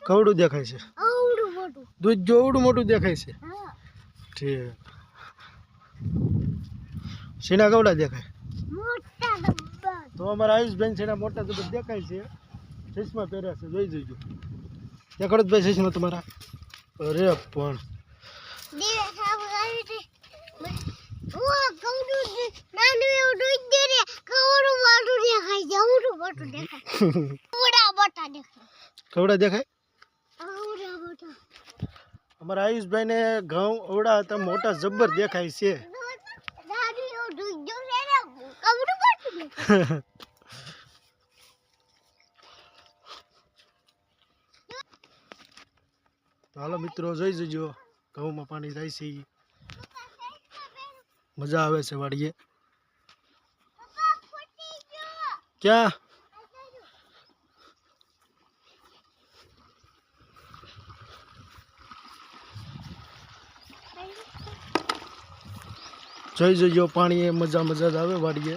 કવડું દેખાય છે, દૂધ જેવડું મોટું દેખાય છે. ઠીક. સીના કવડા દેખાય તો અમારા આયુષભાઈ સીના મોટા તો દેખાય છે. ચશ્મા પહેર્યા છે, જોઈ જોઈજો. દેખાડો ભાઈ ચશ્મા તમારા. અરે પણ કવડા દેખાય. અમારા આયુષભાઈ ને ઘઉં અવડા હતા મોટા જબ્બર દેખાય છે. તો હાલો મિત્રો જોઈ જજો ઘઉંમાં પાણી જાય છે. મજા આવે છે વાડીએ. ક્યાં જોઈ જજો પાણી મજા જ આવે વાડીએ.